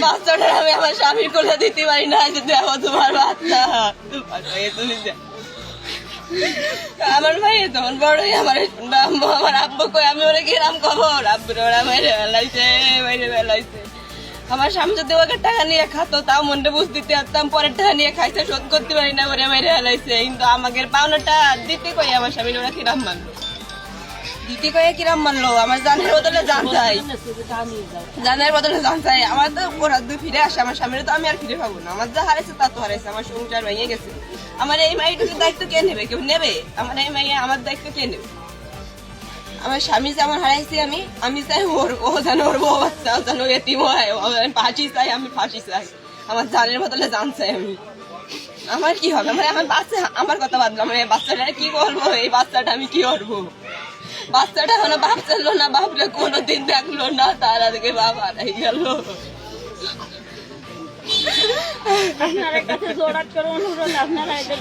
বাচ্চাটা আমি আমার স্বামীর কোলে দিতে পারি না, যে দেখো তোমার বাচ্চা। আমার ভাই তখন বড়ই আমার আমার আব্বু কই, আমি ওরা গেলাম খবর, আব্বুর ওরা মেরে বেলাইছে। আমার স্বামী যদি ওকে টাকা নিয়ে খাতো তাও মনটা বুঝ দিতে পারতাম, পরের টাকা নিয়ে খাইতে শোধ করতে পারি না, ওরা মেরে হেলাইছে। কিন্তু আমাকে পাওনাটা দিতে কই আমার স্বামী ওরা কিরাম মানলো, দিতে কয়ে কিরাম মানলো। আমার জানের বদলে জান চাই, জানের বদলে জান চাই। আমার তো ওরা ফিরে আসে, আমার স্বামীর তো আমি আর ফিরে পাবো না। আমার যা হারাইছে তা তো হারাইছে, আমার সংসার ভেঙে গেছে। আমার এই মাইটুকুর দায়িত্ব কে নেবে? কেউ নেবে? আমার এই মাইয়া আমার দায়িত্ব কে নেবে? আমার স্বামী যেমন হারাইছি আমি চাই ও যেন ওর বউ বাচ্চা যেন এতিম হয়, ফাঁসি চাই, আমি ফাঁসি চাই। আমার জানের বদলে জান চাই আমি। আমার কি হবে? আমার বাচ্চা, আমার কথা বাদলাম, এই বাচ্চাটা কি করবো? এই বাচ্চাটা আমি কি করবো? বাচ্চাটা এখনো বাপ চাইলো না, বাপরে কোনোদিন দেখলো না, তার আগে বাপ হারাই গেল। আপনার কাছে জোড়াত করে অনুরোধ, আপনারা এদের